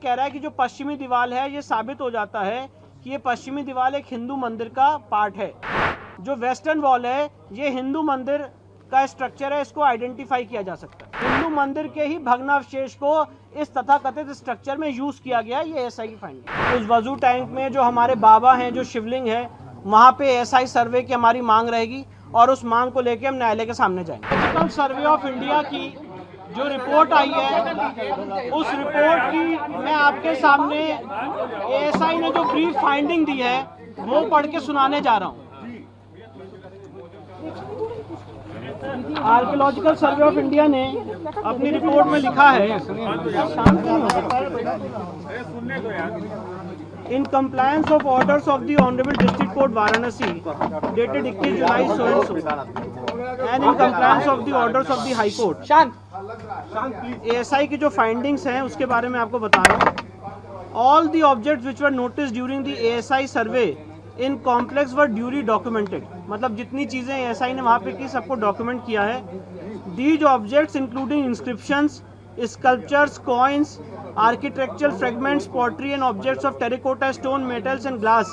कह रहा है कि जो पश्चिमी दीवार है ये साबित हो जाता है कि ये पश्चिमी दीवार एक हिंदू मंदिर का पार्ट है। जो वेस्टर्न वॉल है ये हिंदू मंदिर का स्ट्रक्चर है, इसको आइडेंटिफाई किया जा सकता है। हिंदू मंदिर के ही भग्नावशेष को इस तथाकथित स्ट्रक्चर में यूज किया गया, ये एएसआई की फाइंडिंग। उस वजू टैंक में जो हमारे बाबा हैं, जो शिवलिंग है, वहाँ पे एएसआई सर्वे की हमारी मांग रहेगी और उस मांग को लेकर हम न्यायालय के सामने जाएंगे। फिजिकल सर्वे ऑफ इंडिया की जो रिपोर्ट आई है, उस रिपोर्ट की मैं आपके सामने एएसआई ने जो ब्रीफ फाइंडिंग दी है वो पढ़ के सुनाने जा रहा हूँ। आर्कियोलॉजिकल सर्वे ऑफ इंडिया ने अपनी रिपोर्ट में लिखा है, in compliance of orders of the honourable district court Varanasi dated 21 July and in compliance of the orders of the high court. ASI की जो फाइंडिंग्स हैं उसके बारे में आपको बता रहा हूँ। All the objects which were noticed during the ASI survey in complex were duly documented, मतलब जितनी चीजें एएसआई ने वहाँ पे की सबको डॉक्यूमेंट किया है। These objects including inscriptions, sculptures, coins, architectural fragments, pottery and objects of terracotta, stone, metals and glass,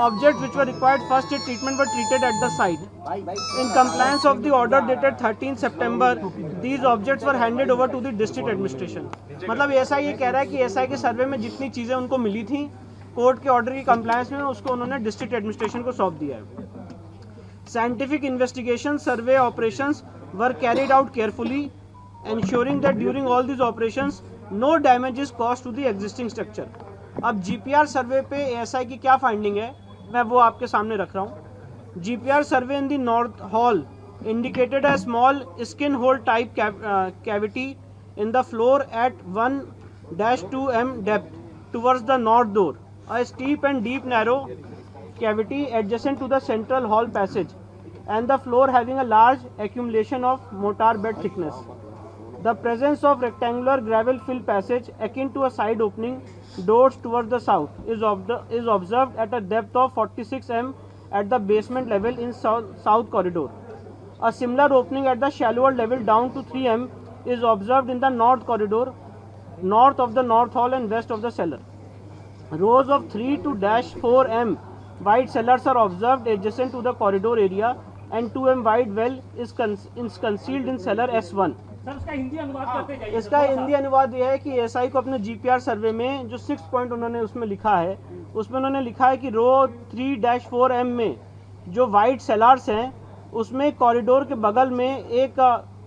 objects which were required first aid treatment were treated at the site. In compliance of the order dated 13 September, these objects were handed over to the district administration. मतलब ऐसा ये कह रहा है कि ASI के सर्वे में जितनी चीज़ें उनको मिली थी कोर्ट के ऑर्डर की कंप्लायंस में, उसको उन्होंने डिस्ट्रिक्ट एडमिनिस्ट्रेशन को सौंप दिया है। Scientific investigation, survey operations were carried out carefully, ensuring that during all these operations no damage is caused to the existing structure. अब जीपीआर सर्वे पे एएसआई की क्या फाइंडिंग है मैं वो आपके सामने रख रहा हूँ। GPR survey in the north hall indicated a small skin hole type cavity in the floor at 1-2 m depth towards the north door, a steep and deep narrow cavity adjacent to the central hall passage, and the floor having a large accumulation of mortar bed thickness. The presence of rectangular gravel fill passage akin to a side opening doors towards the south is observed at a depth of 46 m at the basement level in south corridor. A similar opening at the shallower level down to 3 m is observed in the north corridor, north of the north hall and west of the cellar. Rows of 3 to -4 m wide cellars are observed adjacent to the corridor area, and 2 m wide well is concealed in cellar S1. इसका हिंदी अनुवाद करते जाइए। इसका हिंदी अनुवाद यह है कि ASI को अपने जीपीआर सर्वे में जो 6 पॉइंट उन्होंने उसमें लिखा है, उसमें उन्होंने लिखा है कि रो 3-4 m में जो वाइड सेलार्स हैं उसमें कॉरिडोर के बगल में एक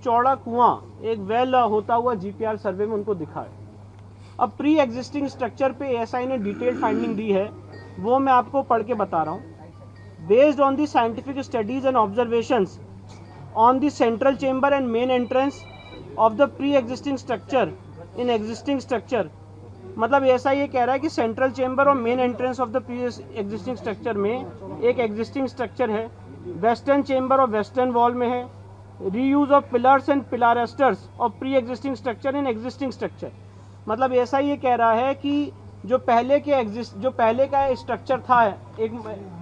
चौड़ा कुआं, एक वेल होता हुआ जीपीआर सर्वे में उनको दिखा है। अब प्री एग्जिस्टिंग स्ट्रक्चर पे एएसआई ने डिटेल्ड फाइंडिंग दी है, वो मैं आपको पढ़ के बता रहा हूँ। Based on the scientific studies and observations on the central chamber and main entrance of the pre existing structure in existing structure, मतलब ऐसा ये कह रहा है कि सेंट्रल चेंबर और main entrance of the pre existing structure में एक एग्जिस्टिंग स्ट्रक्चर है, वेस्टर्न चेंबर और वेस्टर्न वॉल में है, reuse of pillars and pilasters of pre existing structure in existing structure. मतलब ऐसा ये कह रहा है कि जो पहले का स्ट्रक्चर था एक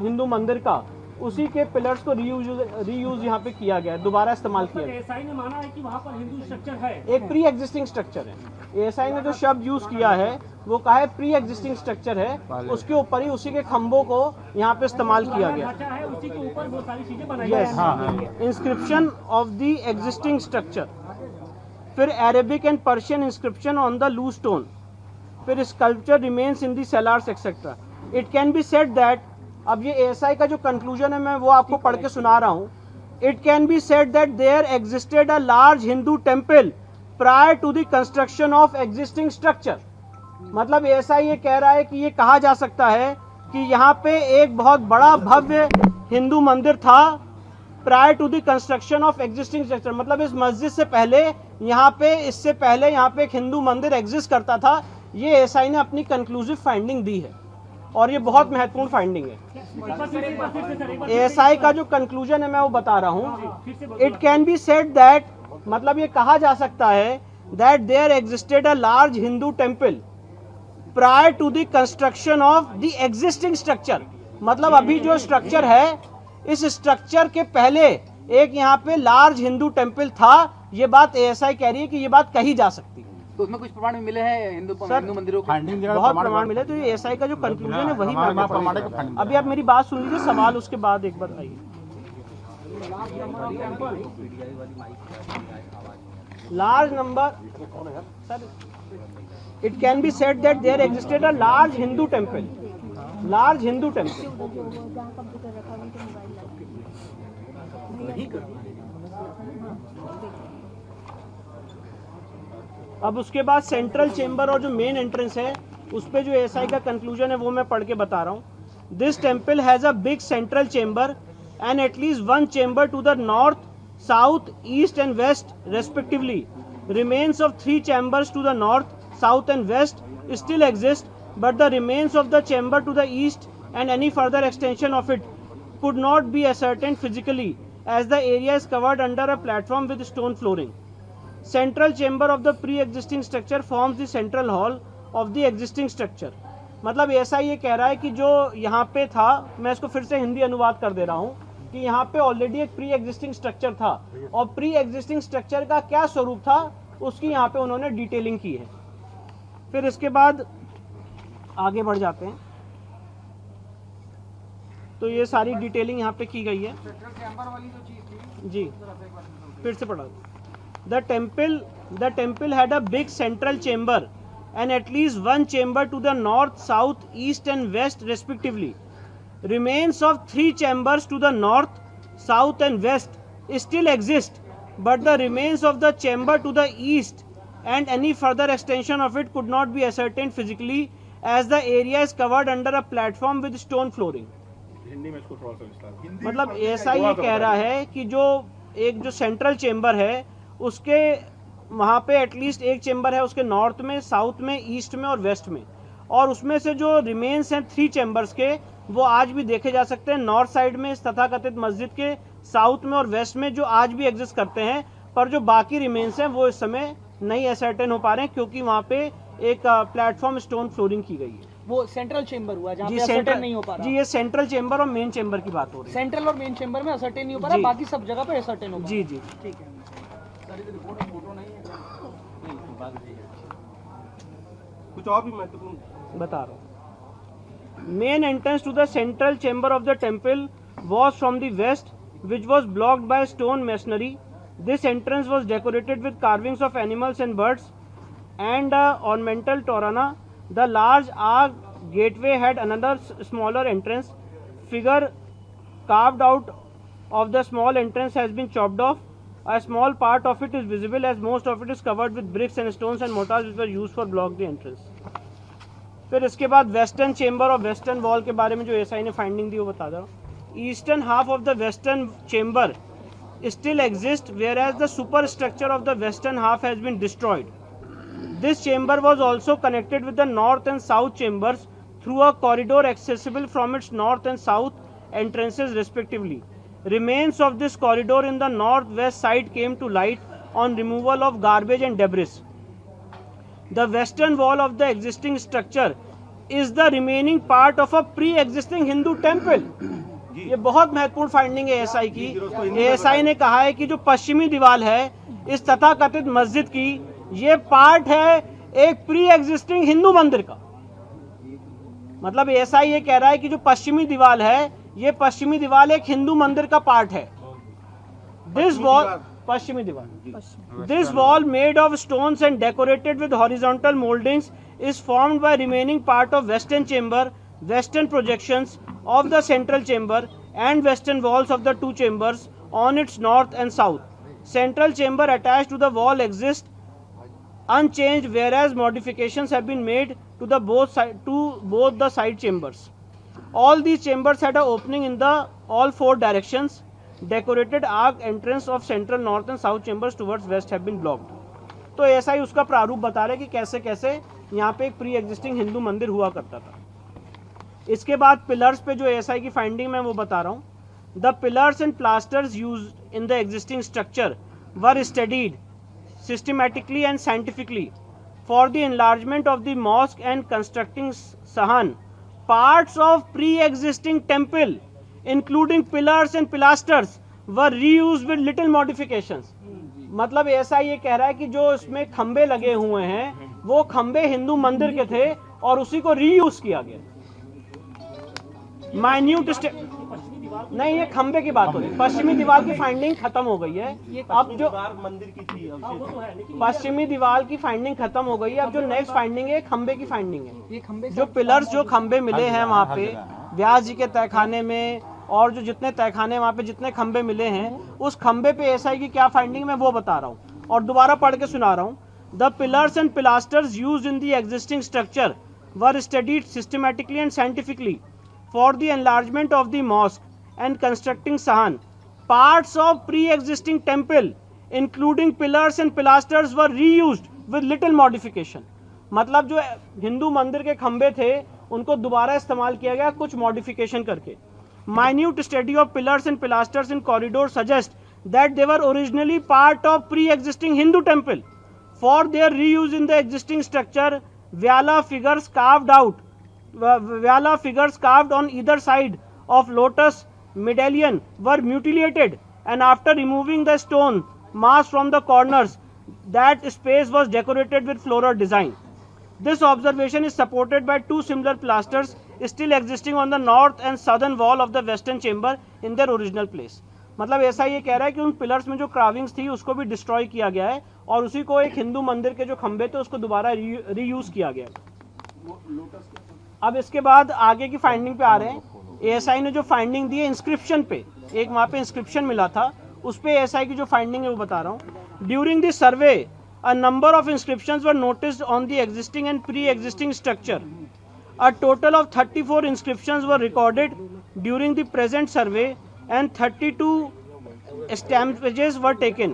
हिंदू मंदिर का, उसी के पिलर्स को रीयूज यहाँ पे किया गया, दोबारा इस्तेमाल किया गया। एएसआई ने माना है कि वहाँ पर हिंदू स्ट्रक्चर है, एक प्री एग्जिस्टिंग स्ट्रक्चर है। एएसआई ने जो शब्द यूज किया है वो कहा है प्री एग्जिस्टिंग स्ट्रक्चर है, उसके ऊपर ही उसी के खंभों को यहाँ पे इस्तेमाल किया गया है, उसी के ऊपर बहुत सारी चीजें बनाई गई। Inscription of the existing structure, फिर Arabic and Persian inscription on the loose stone, फिर sculpture remains in the cellars etcetera. It can be said that, अब ये एएसआई का जो कंक्लूजन है मैं वो आपको पढ़ के सुना रहा हूँ। It can be said that there existed a large Hindu temple prior to the construction of existing structure. मतलब एएसआई ये कह रहा है कि ये कहा जा सकता है कि यहाँ पे एक बहुत बड़ा भव्य हिंदू मंदिर था prior to the construction of existing structure. मतलब इस मस्जिद से पहले यहाँ पे, इससे पहले यहाँ पे एक हिंदू मंदिर एग्जिस्ट करता था। ये एएसआई ने अपनी कंक्लूसिव फाइंडिंग दी है और ये बहुत महत्वपूर्ण फाइंडिंग है। एएसआई का जो कंक्लूजन है मैं वो बता रहा हूँ। It can be said that, मतलब ये कहा जा सकता है that there existed a large Hindu temple prior to the construction of the existing structure. मतलब अभी जो स्ट्रक्चर है, इस स्ट्रक्चर के पहले एक यहाँ पे लार्ज हिंदू टेम्पल था। ये बात एएसआई कह रही है कि ये बात कही जा सकती है। तो उसमें कुछ प्रमाण मिले हैं हिंदू मंदिरों के? फाइंडिंग बहुत प्रमाण मिले, तो ये एसआई का जो कंक्लूजन है वही मानना पड़ेगा। अभी आप मेरी बात सुन लीजिए, सवाल उसके बाद एक बार आइए। Large number, sir, it can be said that there existed a large Hindu temple, large Hindu temple. अब उसके बाद सेंट्रल चेंबर और जो मेन एंट्रेंस है उस पे जो एसआई का कंक्लूजन है वो मैं पढ़ के बता रहा हूँ। This temple has a big central chamber and at least one chamber to the north, south, east and west respectively. Remains of 3 chambers to the north, south and west still exist, but the remains of the chamber to the east and any further extension of it could not be ascertained physically, as the area is covered under a platform with stone flooring. Central chamber of the pre-existing structure forms the central hall of the existing structure. मतलब ऐसा ये कह रहा है कि जो यहाँ पे था, मैं इसको फिर से हिंदी अनुवाद कर दे रहा हूँ कि यहाँ पे ऑलरेडी एक प्री एग्जिस्टिंग स्ट्रक्चर था और प्री एग्जिस्टिंग स्ट्रक्चर का क्या स्वरूप था उसकी यहाँ पे उन्होंने डिटेलिंग की है। फिर इसके बाद आगे बढ़ जाते हैं, तो ये सारी डिटेलिंग यहाँ पे की गई है जी। फिर से पढ़ा, the temple had a big central chamber and at least one chamber to the north, south, east and west respectively. Remains of 3 chambers to the north, south and west still exist, but the remains of the chamber to the east and any further extension of it could not be ascertained physically, as the area is covered under a platform with stone flooring. मतलब ऐसा ये कह रहा है कि जो central chamber है उसके वहाँ पे एटलीस्ट एक चेंबर है उसके नॉर्थ में, साउथ में, ईस्ट में और वेस्ट में, और उसमें से जो रिमेन्स हैं 3 चेंबर्स के वो आज भी देखे जा सकते हैं नॉर्थ साइड में तथाकथित मस्जिद के, साउथ में और वेस्ट में, जो आज भी एग्जिस्ट करते हैं। पर जो बाकी रिमेन्स हैं वो इस समय नहीं एसर्टेन हो पा रहे हैं क्योंकि वहाँ पे एक प्लेटफॉर्म स्टोन फ्लोरिंग की गई है। वो सेंट्रल चेंबर हुआ जहाँ पे असर्टेन नहीं हो पा रहा। जी, ये सेंट्रल चेंबर और मेन चेंबर की बात हो रही है। सेंट्रल और मेन चेंबर में असर्टेन नहीं हो पा रहा, बाकी सब जगह पे असर्टेन हो पा रहा। जी जी ठीक है, कुछ और भी महत्वपूर्ण बता रहा हूँ। Main entrance to the central chamber of the temple was from the west, which was blocked by stone masonry. This entrance was decorated with carvings of animals and birds and ornamental torana. The large arch gateway had another smaller entrance. Figure carved out of the small entrance has been chopped off. A small part of it is visible as most of it is covered with bricks and stones and mortars which were used for block the entrance. फिर इसके बाद western chamber और western wall के बारे में जो SI ने finding दी वो बता दो. Eastern half of the western chamber still exists, whereas the superstructure of the western half has been destroyed. This chamber was also connected with the north and south chambers through a corridor accessible from its north and south entrances respectively. Remains of this corridor in the northwest side came to light on removal of garbage and debris. The western wall of the existing structure is the remaining part of a pre-existing Hindu temple. ये बहुत महत्वपूर्ण finding है ASI की. ASI ने कहा है कि जो पश्चिमी दीवार है इस तथाकथित मस्जिद की, ये पार्ट है एक प्री एग्जिस्टिंग हिंदू मंदिर का. मतलब एएसआई ये कह रहा है कि जो पश्चिमी दीवार है ये पश्चिमी दीवार एक हिंदू मंदिर का पार्ट है. दिस वॉल, पश्चिमी दीवार, this wall made of stones and decorated with horizontal mouldings is formed by remaining part of western chamber, western projections of the central chamber and western walls of the 2 chambers on its north and south. Central chamber attached to the wall exists unchanged, whereas modifications have been made to both the side chambers. All these chambers had an opening in the all 4 directions. Decorated arc entrance of central, north and south chambers towards west have been blocked. तो ऐसा ही उसका प्रारूप बता रहे कि कैसे कैसे यहाँ पे एक प्री एग्जिस्टिंग हिंदू मंदिर हुआ करता था. इसके बाद पिलर्स पे जो एएसआई की फाइंडिंग मैं वो बता रहा हूँ. The pillars and plasters used in the existing structure were studied systematically and scientifically for the enlargement of the mosque and constructing सहन. Parts of pre existing temple including pillars and pilasters were reused with little modifications. मतलब ऐसा ये कह रहा है कि जो इसमें खंबे लगे हुए हैं वो खंबे हिंदू मंदिर के थे और उसी को रीयूज किया गया। माइन्यूट नहीं, ये खंबे की बात हो रही है। पश्चिमी दीवार की फाइंडिंग खत्म हो गई है। अब जो मंदिर की थी, पश्चिमी दीवार की फाइंडिंग खत्म हो गई है, अब जो नेक्स्ट फाइंडिंग है खंबे की फाइंडिंग है। ये खंबे जो पिलर्स, जो खंबे मिले हैं वहाँ पे व्यास जी के तहखाने में, और जो जितने तहखाने वहाँ पे जितने खंबे मिले हैं, उस खंबे पे एसआई की क्या फाइंडिंग मैं वो बता रहा हूँ और दोबारा पढ़ के सुना रहा हूँ। The pillars and pilasters used in the existing structure were studied systematically and scientifically for the enlargement of the mosque and constructing Sahan. Parts of pre-existing temple, including pillars and pilasters, were reused with little modification. मतलब जो हिंदू मंदिर के खंबे थे उनको दोबारा इस्तेमाल किया गया कुछ मॉडिफिकेशन करके। Minute study of pillars and pilasters in corridor suggests that they were originally part of pre-existing Hindu temple. For their reuse in the existing structure, Vyala figures carved on either side of lotus medallion were mutilated, and after removing the stone mass from the corners, that space was decorated with floral design. This observation is supported by two similar pilasters still existing on the north and southern wall of the western chamber in their original place. मतलब ऐसा ये कह रहा है कि उन pillars में जो क्राविंग्स थी उसको भी डिस्ट्रॉय किया गया है और उसी को एक हिंदू मंदिर के जो खंबे थे उसको दोबारा रीयूज किया गया है। अब इसके बाद आगे की फाइंडिंग पे आ रहे हैं। एएसआई ने जो फाइंडिंग दी है इंस्क्रिप्शन पे, एक वहाँ पे इंस्क्रिप्शन मिला था, उस पे एएसआई की जो फाइंडिंग है वो बता रहा हूँ। During this survey a number of inscriptions were noticed on the existing and pre existing structure. A total of 34 inscriptions were recorded during the present survey and 32 stampages were taken.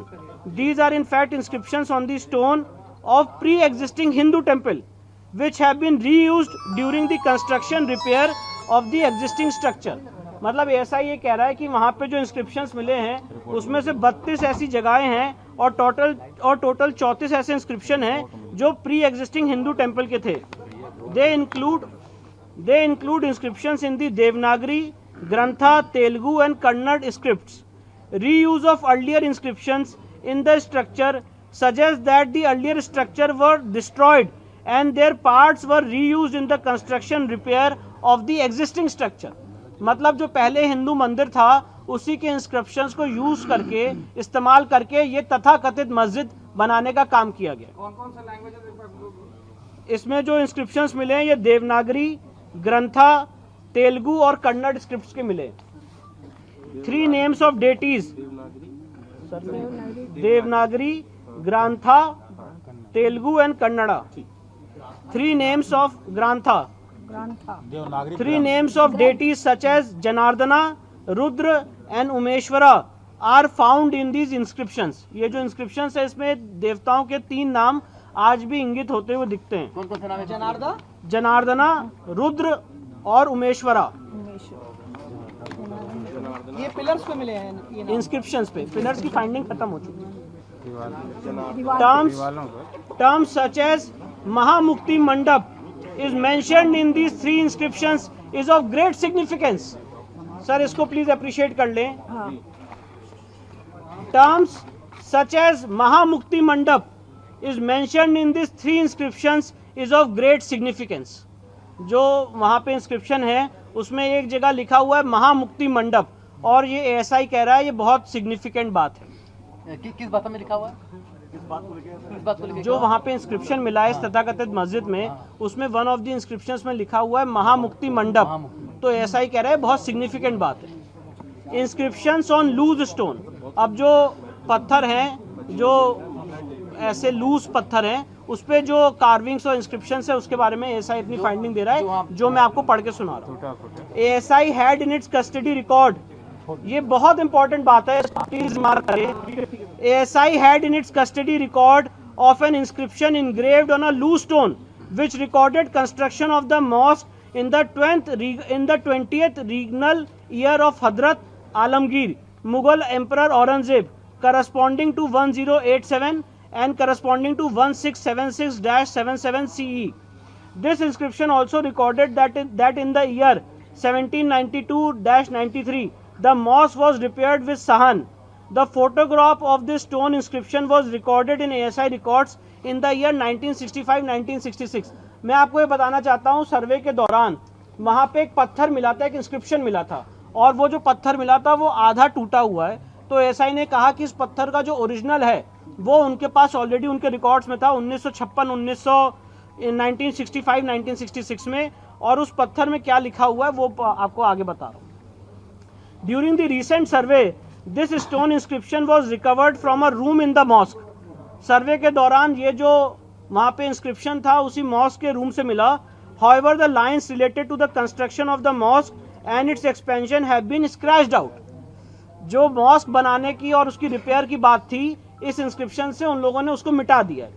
These are in fact inscriptions on the stone of pre-existing Hindu temple, which have been reused during the construction repair of the existing structure. मतलब ऐसा ये कह रहा है कि वहाँ पे जो इंस्क्रिप्शंस मिले हैं उसमें से 32 ऐसी जगहें हैं और टोटल 34 ऐसे इंस्क्रिप्शन हैं जो प्री एग्जिस्टिंग हिंदू टेम्पल के थे। They include inscriptions in the Devanagari, Grantha, Telugu and Kannada scripts. Reuse of earlier inscriptions in the structure suggests that the earlier structure were destroyed and their parts were reused in the construction repair of the existing structure. मतलब जो पहले हिंदू मंदिर था उसी के inscriptions को use करके, इस्तेमाल करके ये तथाकथित मस्जिद बनाने का काम किया गया। कौन-कौन सा लैंग्वेज इसमें जो इंस्क्रिप्शंस मिले हैं ये देवनागरी, ग्रंथा, तेलुगु और कन्नड़ स्क्रिप्ट्स के मिले। 3 names of deities, Devanagari, Grantha, Telugu and Kannada. 3 names of Grantha. 3 names of deities such as Janardana, Rudra and Umeshwara are found in these inscriptions. ये जो inscriptions है इसमें देवताओं के 3 नाम आज भी इंगित होते हुए दिखते हैं। कौन कौन सा नाम है? जनार्दना, रुद्र और उमेश्वरा। ये पिलर्स पे मिले हैं, इंस्क्रिप्शंस पे। पिलर्स की फाइंडिंग खत्म हो चुकी है। टर्म्स सच एज महामुक्ति मंडप is mentioned in these 3 inscriptions is of great significance. Sir इसको प्लीज अप्रिशिएट कर लें। टर्म्स सच एज महामुक्ति मंडप is mentioned in this 3 inscriptions is of great significance. जो वहाँ पे इंस्क्रिप्शन है उसमें एक जगह लिखा हुआ है महामुक्ति मंडप और ये एएसआई कह रहा है ये बहुत सिग्निफिकेंट बात है। किस बात में लिखा हुआ है? किस बात को जो वहाँ पे इंस्क्रिप्शन मिला है इस तथाकथित मस्जिद में, उसमें वन ऑफ द इंस्क्रिप्शंस में लिखा हुआ है महामुक्ति मंडप। तो एएसआई कह रहा है बहुत सिग्निफिकेंट बात है। इंस्क्रिप्शंस ऑन लूज स्टोन, अब जो पत्थर हैं जो ऐसे लूज पत्थर हैं उस पे जो कार्विंग्स और इंस्क्रिप्शंस है उसके बारे में एएसआई अपनी फाइंडिंग दे रहा है जो मैं आपको पढ़ के सुना रहा हूँ। ASI had in its custody record, ये बहुत इंपॉर्टेंट बात है, प्लीज मार्क करें। ASI had in its custody record of an inscription engraved on a loose stone which recorded construction of the mosque in the 20th regnal year of Hadrat Alamgir, Mughal Emperor Aurangzeb, corresponding to 1087 and corresponding to 1676-77 CE. This inscription also recorded that in the year 1792-93, the mosque was repaired with Sahan. The photograph of this stone inscription was recorded in ASI records in the year 1965-1966. मैं आपको ये बताना चाहता हूँ, सर्वे के दौरान वहाँ पे एक पत्थर मिला था, एक इंस्क्रिप्शन मिला था, और वो जो पत्थर मिला था वो आधा टूटा हुआ है। तो एसआई ने कहा कि इस पत्थर का जो ओरिजिनल है वो उनके पास ऑलरेडी उनके रिकॉर्ड्स में था 1965-1966 में, और उस पत्थर में क्या लिखा हुआ है वो आपको आगे बता रहा हूँ। During the recent survey this stone inscription was recovered from a room in the mosque. Survey के दौरान ये जो वहाँ पे इंस्क्रिप्शन था उसी मॉस्क के रूम से मिला। However, the lines related to the construction of the mosque and its expansion have been scratched out. जो मॉस्क बनाने की और उसकी रिपेयर की बात थी, इस इंस्क्रिप्शन से उन लोगों ने उसको मिटा दिया है।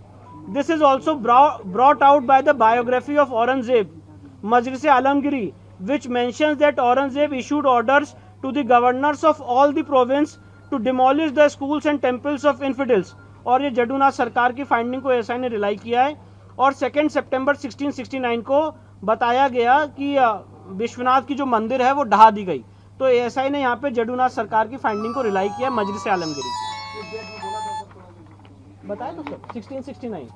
This is also brought out by the biography of Aurangzeb, Majlis Alamgiri, which mentions that Aurangzeb issued orders to the governors of all the province to demolish the schools and temples of infidels. और ये जडूनाथ सरकार की finding को SI ने rely किया है, और 2 सितंबर 1669 को बताया गया कि विश्वनाथ की जो मंदिर है वो ढहा दी गई। तो एएसआई ने यहाँ पे जडूनाथ सरकार की फाइंडिंग को रिलाई किया मजलिस आलमगिरी। बताया तो सर 1669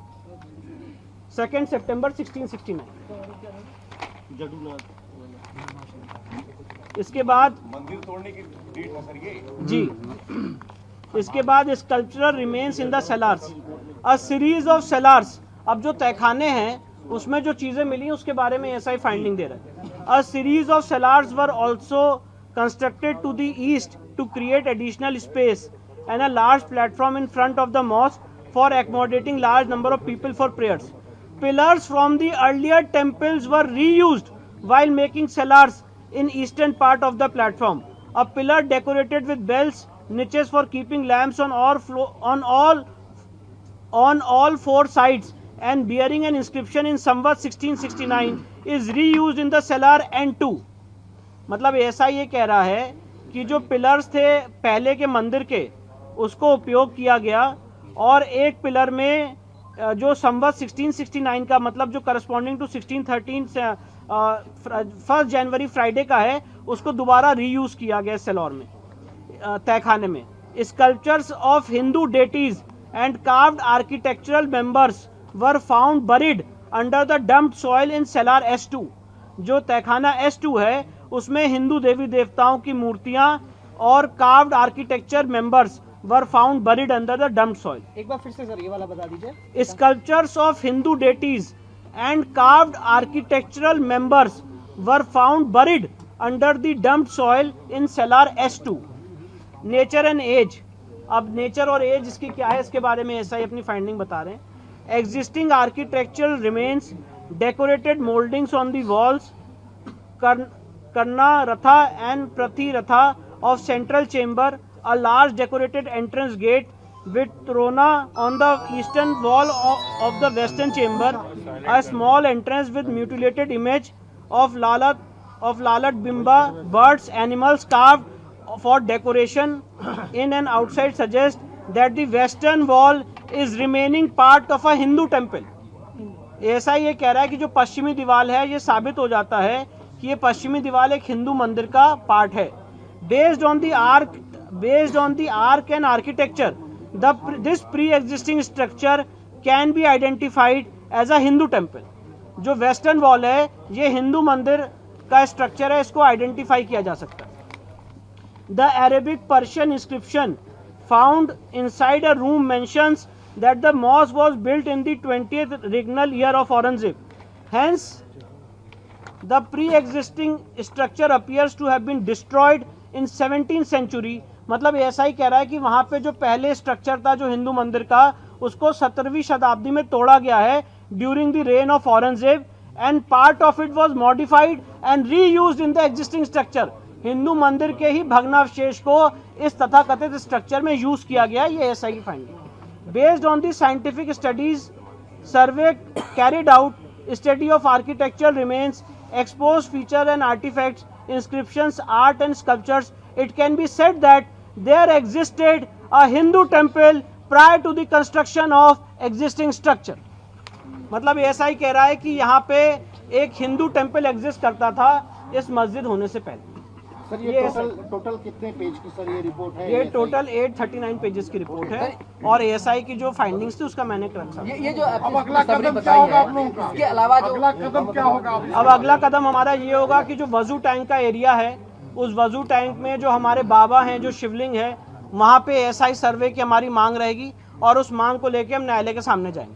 2 सितंबर 1669। इसके बाद मंदिर तोड़ने की डेट है सर ये जी। इसके बाद sculptural remains in the cellars, a series of cellars. अब जो तहखाने हैं उसमें जो चीजें मिली उसके बारे में एसआई फाइंडिंग दे रहा है। A series of cellars were also constructed to the east to create additional space and a large platform in front of the mosque for accommodating large number of people for prayers. Pillars from the earlier temples were reused while making cellars in eastern part of the platform. A pillar decorated with bells, niches for keeping lamps on all four sides and bearing an inscription in Samvat 1669 is reused in the cellar N2. मतलब ऐसा ये कह रहा है कि जो pillars थे पहले के मंदिर के उसको उपयोग किया गया, और एक पिलर में जो संवत 1669 का मतलब जो करस्पॉन्डिंग टू 1613 1 जनवरी फ्राइडे का है उसको दोबारा रीयूज किया गया सेलौर में तहखाने में। Sculptures of Hindu deities and carved architectural members were found buried under the dumped soil in cellar S2। जो तहखाना S2 है उसमें हिंदू देवी देवताओं की मूर्तियां और carved architecture members were found buried under the dumped soil. एक बार फिर से सर ये वाला बता दीजिए। Sculptures of Hindu deities and carved architectural members were found buried under the dumped soil in cellar S2. Nature and age. अब nature और as इसकी क्या है इसके बारे में ऐसा ही अपनी फाइंडिंग बता रहे हैं। Existing architectural remains, decorated moldings on the walls, Karna Ratha and Prathi Ratha of central chamber, a large decorated entrance gate with Trona on the eastern wall of the western chamber, a small entrance with mutilated image of Lalat Bimba, birds, animals carved for decoration in and outside suggest that the western wall is remaining part of a Hindu temple. ऐसा ये कह रहा है कि जो पश्चिमी दीवार है ये साबित हो जाता है कि ये पश्चिमी दीवार एक हिंदू मंदिर का पार्ट है। Based on the arc and architecture, this pre-existing structure can be identified as a Hindu temple. जो वेस्टर्न वॉल है ये हिंदू मंदिर का स्ट्रक्चर है, इसको आइडेंटिफाई किया जा सकता है। The Arabic Persian inscription found inside a room mentions that the mosque was built in the 20th regnal year of Aurangzeb. Hence, the pre-existing structure appears to have been destroyed in 17th century. मतलब ऐसा ही कह रहा है कि वहाँ पे जो पहले स्ट्रक्चर था जो हिंदू मंदिर का उसको 17वीं शताब्दी में तोड़ा गया है during the rain of Aurangzeb, and part of it was modified and reused in the existing structure. Hindu मंदिर के ही भग्नावशेष को इस तथाकथित स्ट्रक्चर में यूज किया गया। ये ऐसा ही finding based on the scientific studies survey carried out, study of architectural remains, exposed feature and artifacts, inscriptions, art and sculptures, it can be said that there existed a Hindu temple prior to the construction of existing structure. मतलब ऐसा ही कह रहा है कि यहाँ पे एक Hindu temple exist करता था इस मस्जिद होने से पहले। सर ये टोटल कितने पेज की सर ये रिपोर्ट है? ये टोटल 839 पेजेस की रिपोर्ट है और एएसआई की जो फाइंडिंग्स थी उसका मैंने रखा। ये जो अगला कदम क्या होगा आप लोगों का? इसके अलावा जो अगला कदम क्या होगा? अब अगला कदम हमारा ये होगा कि जो वजू टैंक का एरिया है उस वजू टैंक में जो हमारे बाबा हैं, जो शिवलिंग है, वहाँ पे एएसआई सर्वे की हमारी मांग रहेगी और उस मांग को लेके हम न्यायालय के सामने जाएंगे।